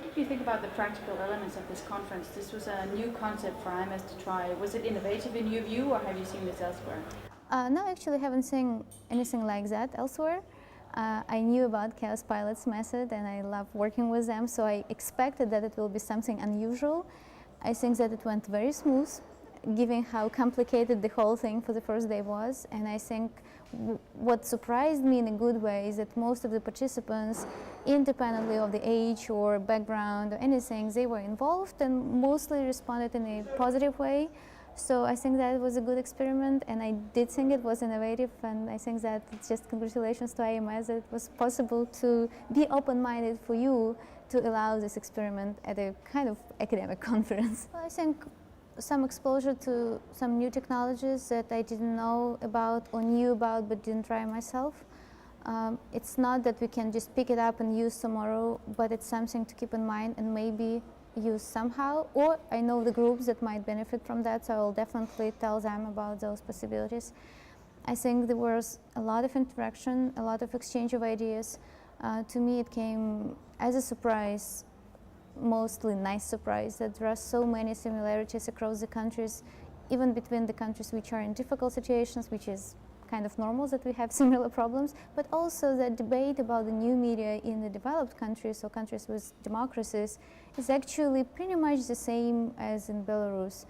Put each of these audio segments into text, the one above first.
did you think about the practical elements of this conference? This was a new concept for IMS to try. Was it innovative in your view, or have you seen this elsewhere? No, actually I haven't seen anything like that elsewhere. I knew about Chaos Pilot's method and I love working with them, so I expected that it will be something unusual. I think that it went very smooth, given how complicated the whole thing for the first day was. And I think what surprised me in a good way is that most of the participants, independently of the age or background or anything, they were involved and mostly responded in a positive way. So I think that it was a good experiment, and I did think it was innovative, and I think that it's just congratulations to IMS that it was possible to be open-minded for you to allow this experiment at a kind of academic conference. I think some exposure to some new technologies that I didn't know about or knew about but didn't try myself. It's not that we can just pick it up and use tomorrow, but it's something to keep in mind and maybe use somehow, or I know the groups that might benefit from that, so I'll definitely tell them about those possibilities. I think there was a lot of interaction, a lot of exchange of ideas. To me it came as a surprise, mostly nice surprise, that there are so many similarities across the countries, even between the countries which are in difficult situations, which is kind of normal that we have similar problems, but also the debate about the new media in the developed countries or countries with democracies is actually pretty much the same as in Belarus.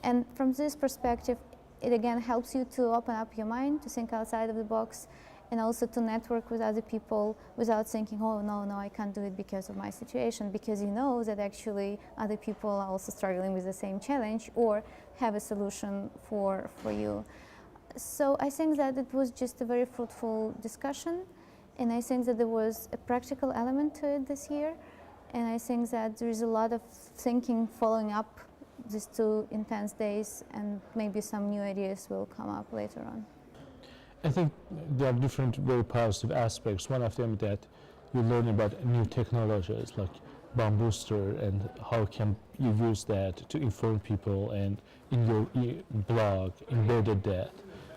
And from this perspective, it again helps you to open up your mind, to think outside of the box, and also to network with other people without thinking, oh no, I can't do it because of my situation, because you know that actually other people are also struggling with the same challenge or have a solution for you. So I think that it was just a very fruitful discussion, and I think that there was a practical element to it this year, and I think that there is a lot of thinking following up these 2 intense days, and maybe some new ideas will come up later on. I think there are different very positive aspects. One of them that you learn about new technologies like Bambooster and how can you use that to inform people, and in your blog embedded that.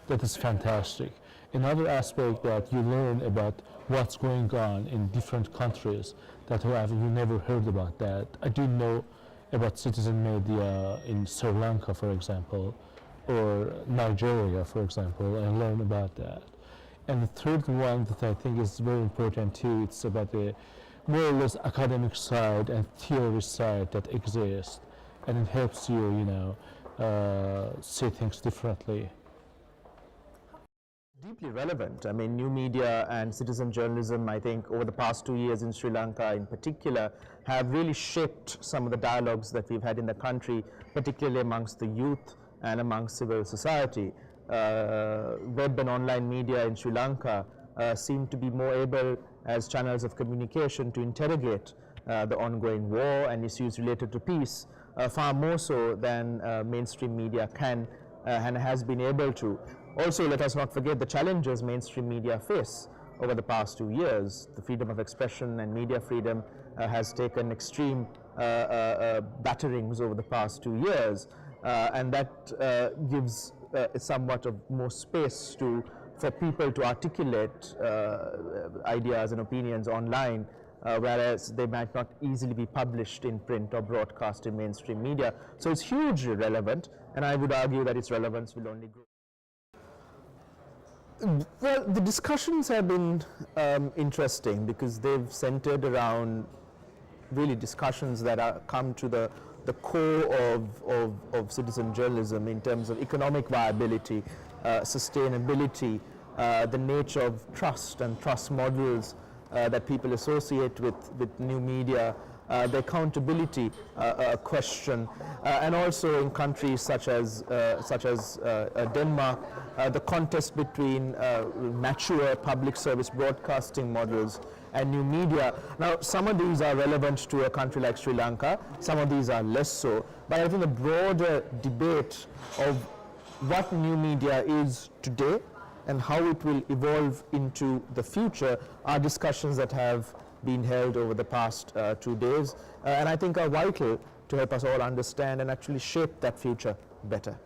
That is fantastic. Another aspect that you learn about what's going on in different countries that you never heard about that. I didn't know about citizen media in Sri Lanka, for example, or Nigeria, for example, and learn about that. And the third one that I think is very important too, it's about the more or less academic side and theory side that exists, and it helps you, see things differently. Deeply relevant. I mean, new media and citizen journalism, I think, over the past 2 years in Sri Lanka in particular, have really shaped some of the dialogues that we've had in the country, particularly amongst the youth and amongst civil society. Web and online media in Sri Lanka seem to be more able as channels of communication to interrogate the ongoing war and issues related to peace, far more so than mainstream media can and has been able to. Also, let us not forget the challenges mainstream media face over the past 2 years. The freedom of expression and media freedom has taken extreme batterings over the past 2 years, and that gives somewhat of more space for people to articulate ideas and opinions online, whereas they might not easily be published in print or broadcast in mainstream media. So it's hugely relevant, and I would argue that its relevance will only grow. Well, the discussions have been interesting because they've centered around really discussions that come to the core of citizen journalism in terms of economic viability, sustainability, the nature of trust and trust models that people associate with new media, the accountability question, and also in countries such as Denmark, the contest between mature public service broadcasting models and new media. Now, some of these are relevant to a country like Sri Lanka, some of these are less so, but I think the broader debate of what new media is today and how it will evolve into the future are discussions that have been held over the past 2 days, and I think are vital to help us all understand and actually shape that future better.